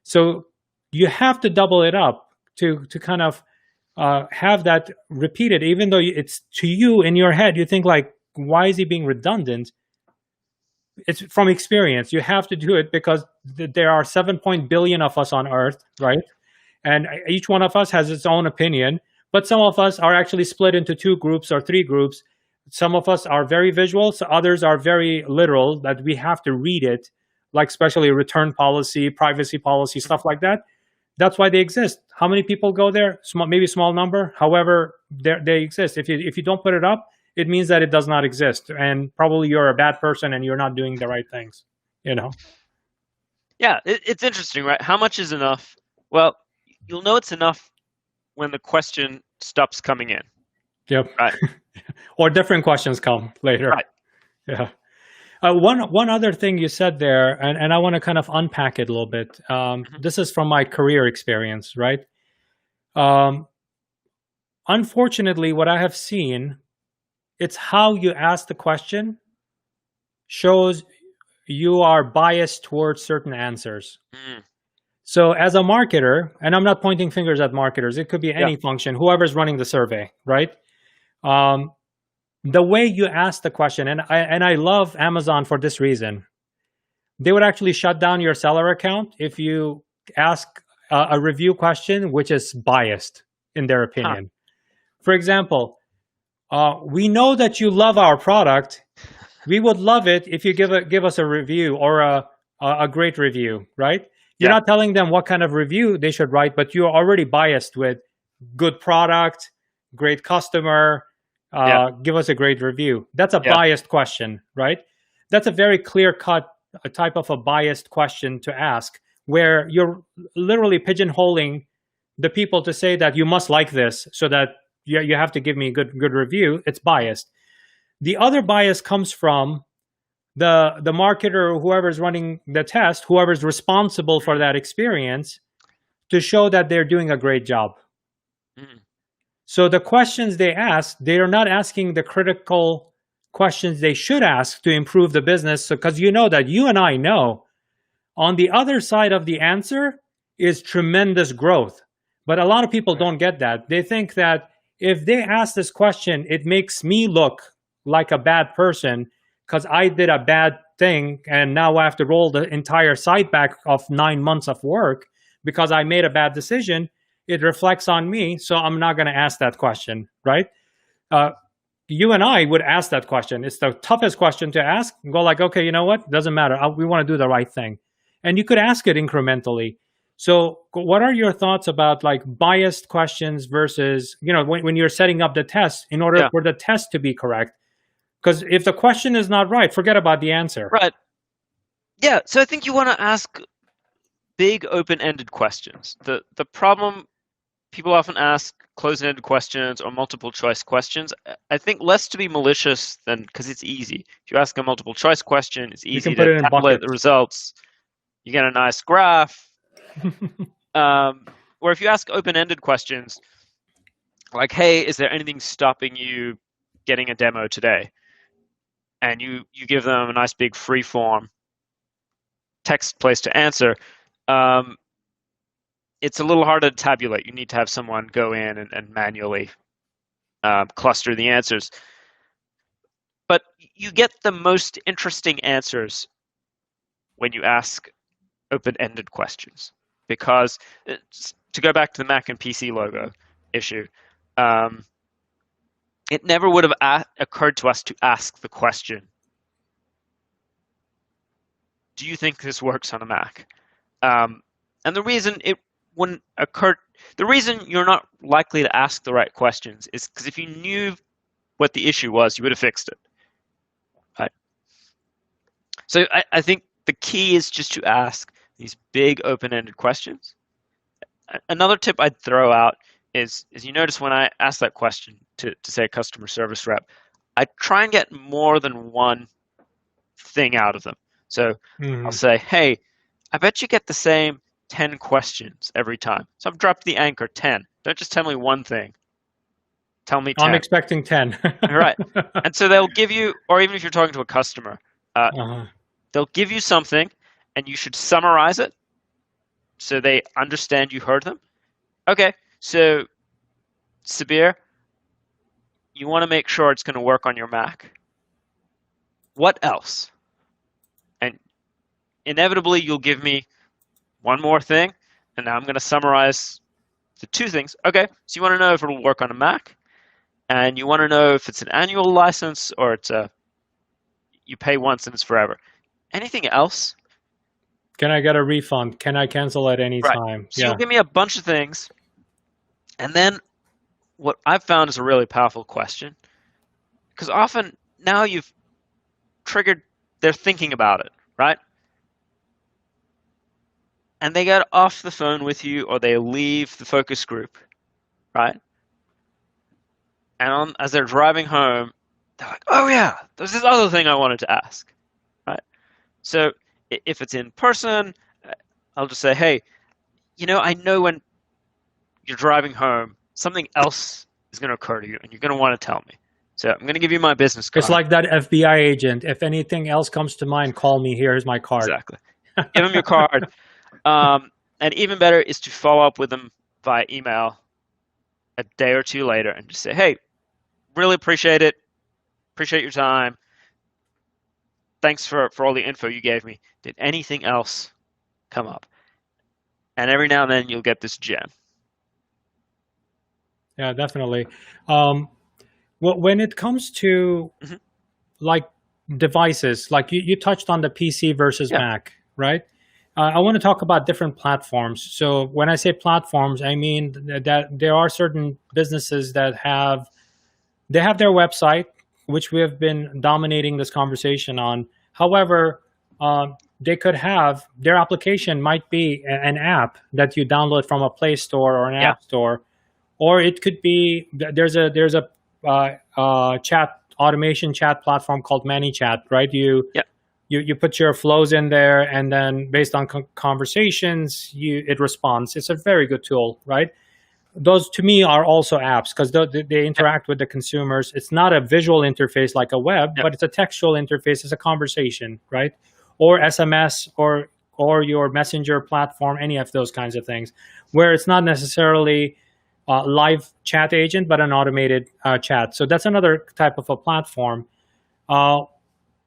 So you have to double it up to kind of have that repeated, even though it's to you in your head, you think like, why is he being redundant? It's from experience. You have to do it because there are 7 billion of us on Earth, right? And each one of us has its own opinion, but some of us are actually split into 2 groups or 3 groups. Some of us are very visual, so others are very literal, that we have to read it, like especially return policy, privacy policy, stuff like that. That's why they exist. How many people go there? Maybe small number. However, they exist. If you don't put it up, it means that it does not exist, and probably you're a bad person and you're not doing the right things. Yeah, it's interesting, right? How much is enough? Well, you'll know it's enough when the question stops coming in. Yep. Right. Or different questions come later. Right. Yeah. One other thing you said there, and I want to kind of unpack it a little bit. This is from my career experience, right? Unfortunately, what I have seen, it's how you ask the question shows you are biased towards certain answers. So as a marketer, and I'm not pointing fingers at marketers, it could be any function, whoever's running the survey, right? The way you ask the question, and I love Amazon for this reason. They would actually shut down your seller account if you ask a review question which is biased in their opinion. For example, we know that you love our product. We would love it if you give us a review or a great review, right? You're not telling them what kind of review they should write, but you're already biased with good product, great customer, give us a great review. That's a biased question, right? That's a very clear-cut type of a biased question to ask, where you're literally pigeonholing the people to say that you must like this, so that you have to give me a good review. It's biased. The other bias comes from the marketer or whoever's running the test, whoever's responsible for that experience, to show that they're doing a great job. So the questions they ask, they are not asking the critical questions they should ask to improve the business. So, because you know that you and I know on the other side of the answer is tremendous growth. But a lot of people don't get that. They think that if they ask this question, it makes me look like a bad person because I did a bad thing and now I have to roll the entire site back of 9 months of work because I made a bad decision. It reflects on me, so I'm not going to ask that question, right? You and I would ask that question. It's the toughest question to ask. Go like, okay, you know what? Doesn't matter. We want to do the right thing. And you could ask it incrementally. So what are your thoughts about like biased questions versus, when you're setting up the test, in order for the test to be correct, Because if the question is not right, forget about the answer. Right. Yeah. So I think you want to ask big open-ended questions. The problem people often ask closed-ended questions or multiple choice questions. I think less to be malicious than because it's easy. If you ask a multiple choice question, it's You easy can put to it in tabulate the buckets. results. You get a nice graph. Or if you ask open-ended questions, like, hey, is there anything stopping you getting a demo today? And you give them a nice big free form text place to answer. It's a little harder to tabulate. You need to have someone go in and manually cluster the answers. But you get the most interesting answers when you ask open-ended questions. Because to go back to the Mac and PC logo issue, it never would have occurred to us to ask the question, do you think this works on a Mac? And the reason it wouldn't occur, the reason you're not likely to ask the right questions is because if you knew what the issue was, you would have fixed it. Right? So I think the key is just to ask these big open-ended questions. Another tip I'd throw out is you notice when I ask that question to say a customer service rep, I try and get more than one thing out of them. So I'll say, hey, I bet you get the same 10 questions every time. So I've dropped the anchor 10. Don't just tell me one thing. Tell me 10. I'm expecting 10. Right. And so they'll give you, or even if you're talking to a customer, they'll give you something and you should summarize it so they understand you heard them. Okay, so Sabir, you want to make sure it's going to work on your Mac. What else? And inevitably, you'll give me one more thing, and now I'm going to summarize the two things. Okay, so you want to know if it'll work on a Mac, and you want to know if it's an annual license or it's you pay once and it's forever. Anything else? Can I get a refund? Can I cancel at any time? So you'll give me a bunch of things, and then what I've found is a really powerful question, because often now you've triggered their thinking about it, right? And they get off the phone with you or they leave the focus group, right? And as they're driving home, they're like, oh yeah, there's this other thing I wanted to ask, right? So if it's in person, I'll just say, hey, I know when you're driving home, something else is going to occur to you and you're going to want to tell me. So I'm going to give you my business card. It's like that FBI agent. If anything else comes to mind, call me. Here's my card. Exactly. Give them your card. And even better is to follow up with them via email a day or two later and just say, hey, really appreciate it. Appreciate your time. Thanks for all the info you gave me. Did anything else come up? And every now and then you'll get this gem. Yeah, definitely. When it comes to like devices, like you touched on the PC versus Mac, right? I want to talk about different platforms. So when I say platforms, I mean that there are certain businesses that have their website, which we have been dominating this conversation on. However, they could have their application might be an app that you download from a Play Store or an App Store, or it could be there's a chat automation chat platform called ManyChat, right? You put your flows in there, and then based on conversations, it responds. It's a very good tool, right? Those to me are also apps because they interact with the consumers. It's not a visual interface like a web, but it's a textual interface. It's a conversation, right? Or SMS or your messenger platform, any of those kinds of things, where it's not necessarily live chat agent, but an automated chat. So that's another type of a platform.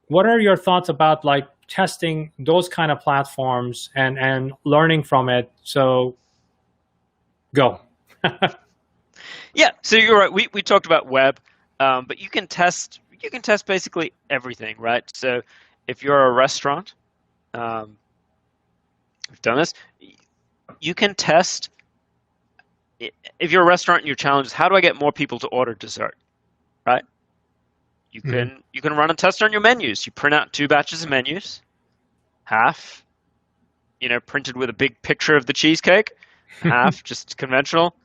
What are your thoughts about like testing those kind of platforms and learning from it? So go. Yeah, so you're right. We talked about web, but you can test basically everything, right? So if you're a restaurant, we've done this. You can test. If you're a restaurant and your challenge is how do I get more people to order dessert, right? You can run a test on your menus. You print out 2 batches of menus, half, printed with a big picture of the cheesecake, half just conventional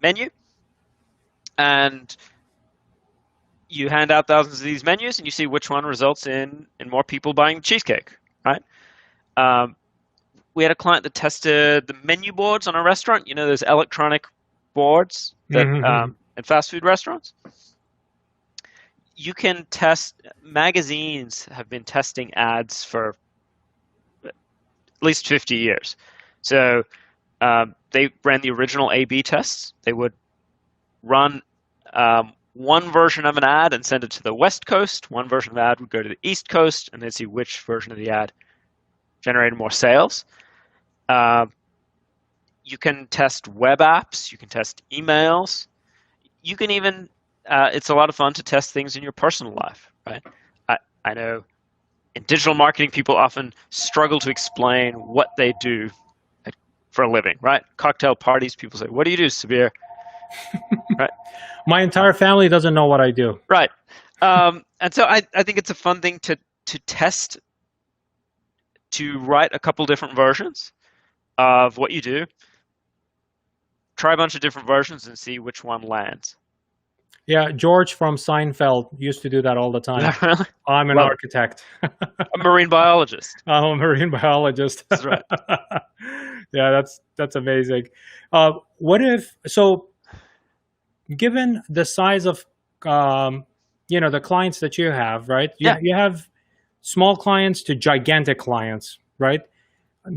menu, and you hand out thousands of these menus, and you see which one results in more people buying the cheesecake, right? We had a client that tested the menu boards on a restaurant. Those electronic boards that in fast food restaurants. You can test. Magazines have been testing ads for at least 50 years. So they ran the original A/B tests. They would run one version of an ad and send it to the West Coast. One version of the ad would go to the East Coast, and they'd see which version of the ad generated more sales. You can test web apps. You can test emails. You can even, it's a lot of fun to test things in your personal life, right? I know in digital marketing, people often struggle to explain what they do for a living, right? Cocktail parties, people say, "What do you do, Sabir?" Right? My entire family doesn't know what I do. Right. And so I think it's a fun thing to test, to write a couple different versions of what you do, try a bunch of different versions and see which one lands. Yeah, George from Seinfeld used to do that all the time. Really? I'm an architect. A marine biologist. I'm a marine biologist. That's right. Yeah, that's amazing. Given the size of the clients that you have, right? You have small clients to gigantic clients, right?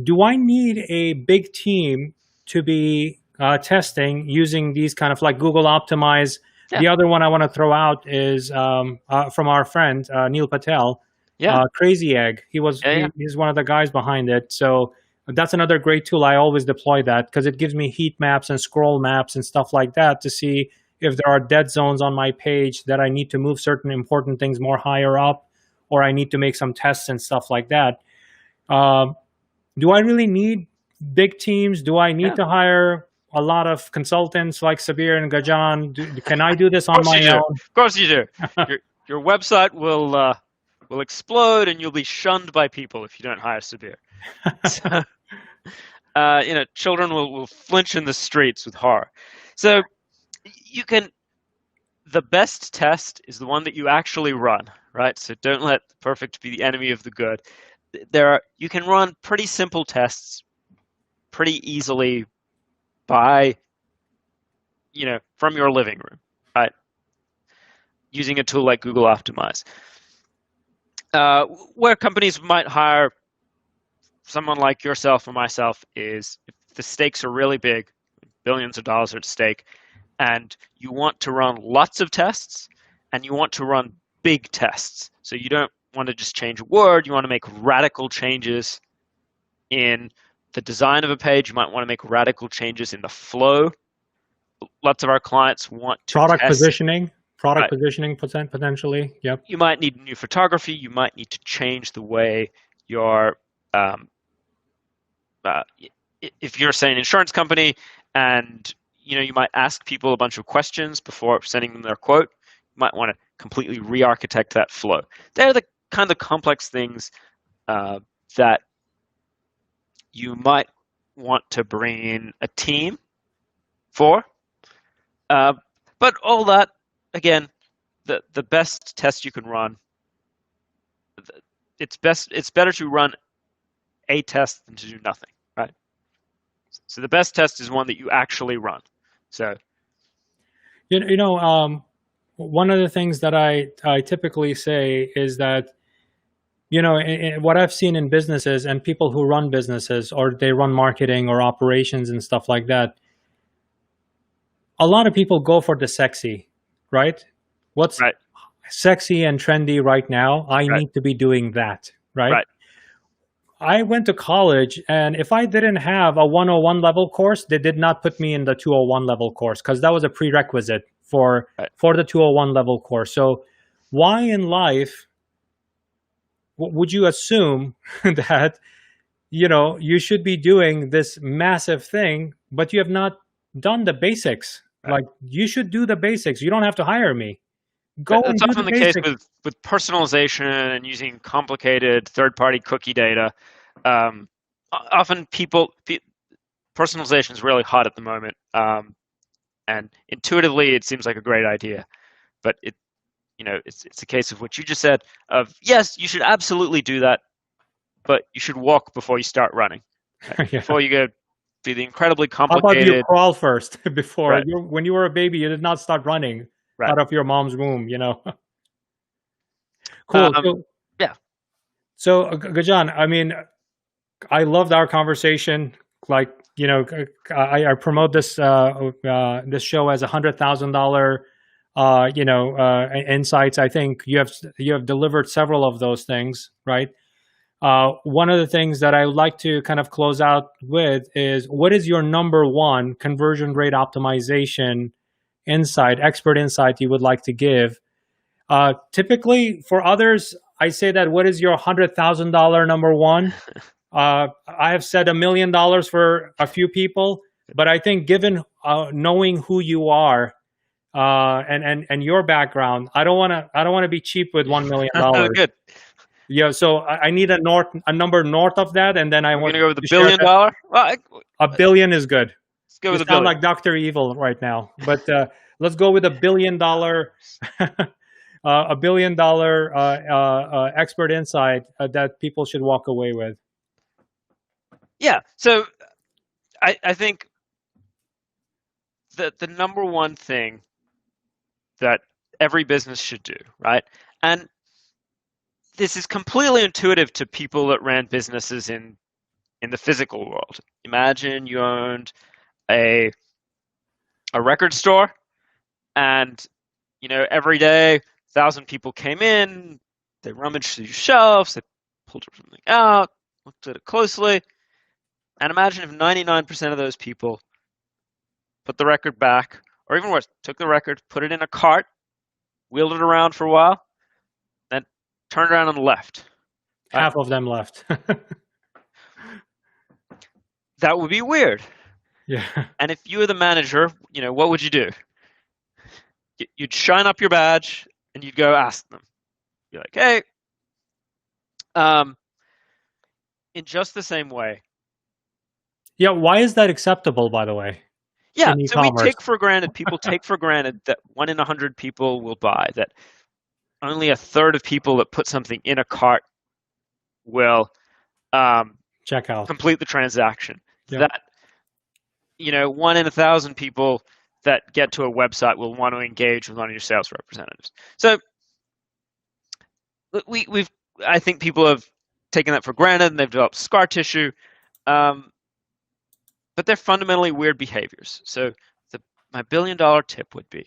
Do I need a big team to be testing using these kind of like Google Optimize? Yeah. The other one I want to throw out is from our friend Neil Patel, Crazy Egg. He's one of the guys behind it. So that's another great tool. I always deploy that because it gives me heat maps and scroll maps and stuff like that to see if there are dead zones on my page that I need to move certain important things more higher up, or I need to make some tests and stuff like that. Do I really need big teams? Do I need to hire a lot of consultants like Sabir and Gajan? Can I do this on my own? Of course you do. Your website will explode, and you'll be shunned by people if you don't hire Sabir. So, children will flinch in the streets with horror. So the best test is the one that you actually run, right? So don't let the perfect be the enemy of the good. You can run pretty simple tests pretty easily by, from your living room, right? Using a tool like Google Optimize. Where companies might hire someone like yourself or myself is if the stakes are really big, billions of dollars are at stake, and you want to run lots of tests, and you want to run big tests. So you don't want to just change a word, you want to make radical changes in the design of a page, you might want to make radical changes in the flow. Lots of our clients want to product positioning potentially. Yep. You might need new photography, you might need to change the way your if you're, say, an insurance company, and you might ask people a bunch of questions before sending them their quote, you might want to completely re-architect that flow. They're the kind of complex things that you might want to bring in a team for. But all that, again, the best test you can run, it's better to run a test than to do nothing, right? So the best test is one that you actually run. So, one of the things that I typically say is that, what I've seen in businesses and people who run businesses, or they run marketing or operations and stuff like that, a lot of people go for the sexy, right? What's sexy and trendy right now? I need to be doing that, right? I went to college, and if I didn't have a 101 level course, they did not put me in the 201 level course because that was a prerequisite for the 201 level course. So why in life would you assume that, you should be doing this massive thing, but you have not done the basics? Like, you should do the basics. You don't have to hire me. Go and That's do often the the case basics. with personalization and using complicated third-party cookie data. Often personalization is really hot at the moment, and intuitively it seems like a great idea, but it's a case of what you just said of yes, you should absolutely do that, but you should walk before you start running. Right? Yeah. Before you go through the incredibly How about you complicated. crawl first before Right, when you were a baby, you did not start running right. out of your mom's womb, you know? Cool. Um, yeah, Gajan, I mean, I loved our conversation. Like, you know, I promote this show as $100,000, insights. I think you have delivered several of those things, right? One of the things that I would like to kind of close out with is, what is your number one conversion rate optimization expert insight you would like to give? Typically, for others, I say that, what is your $100,000 number one? I have said $1 million for a few people, but I think given knowing who you are and your background, I don't want to be cheap with $1 million. good. Yeah, so I need a number north of that, and then I We're want gonna go with to $1 share billion. that. Well, $1 billion is good. let's go You with $1 sound billion. like Dr. Evil right now, but let's go with $1 billion, $1 billion expert insight that people should walk away with. Yeah. So I think the number one thing that every business should do, right? And this is completely intuitive to people that ran businesses in the physical world. Imagine you owned a record store, and every day 1,000 people came in, they rummaged through your shelves, they pulled something out, looked at it closely, and imagine if 99% of those people put the record back, or even worse, took the record, put it in a cart, wheeled it around for a while, then turned around and left. Half of them left. That would be weird. Yeah. And if you were the manager, what would you do? You'd shine up your badge and you'd go ask them. You're like, hey, in just the same way. Yeah, why is that acceptable, by the way? Yeah, in so we e-commerce? take for granted, people take for granted that 1 in 100 people will buy, that only a third of people that put something in a cart will Check out. complete the transaction. Yeah. That 1 in 1,000 people that get to a website will want to engage with one of your sales representatives. So I think people have taken that for granted and they've developed scar tissue, but they're fundamentally weird behaviors. So my $1 billion tip would be,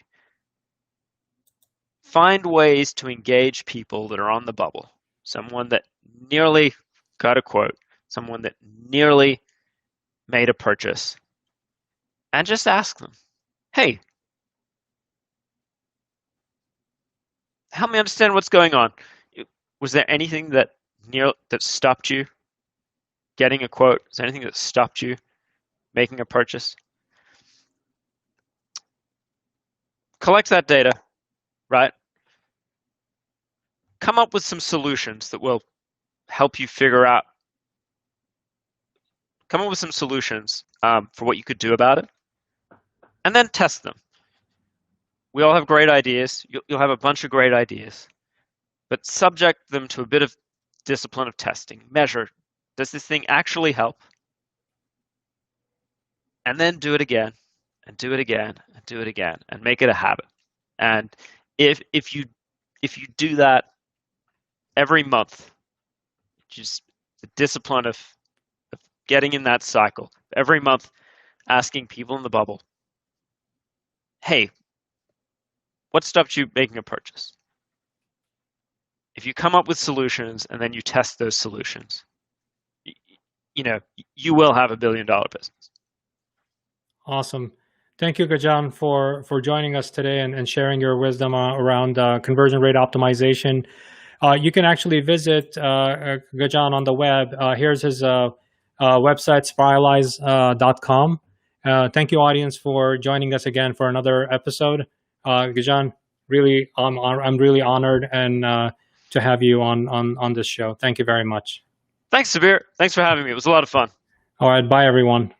find ways to engage people that are on the bubble. Someone that nearly got a quote, someone that nearly made a purchase, and just ask them, hey, help me understand what's going on. Was there anything that stopped you getting a quote? Is there anything that stopped you making a purchase? Collect that data, right? Come up with some solutions that will help you figure out. Come up with some solutions for what you could do about it, and then test them. We all have great ideas. You'll have a bunch of great ideas, but subject them to a bit of discipline of testing. Measure, does this thing actually help? And then do it again, and do it again, and do it again, and make it a habit. And if you do that every month, just the discipline of getting in that cycle, every month asking people in the bubble, hey, what stopped you making a purchase? If you come up with solutions and then you test those solutions, you will have $1 billion business. Awesome. Thank you, Gajan, for joining us today and sharing your wisdom around conversion rate optimization. You can actually visit Gajan on the web. Here's his website, spiralize.com. Thank you, audience, for joining us again for another episode. Gajan, Really, I'm really honored and to have you on this show. Thank you very much. Thanks, Sabir. Thanks for having me. It was a lot of fun. All right, bye everyone.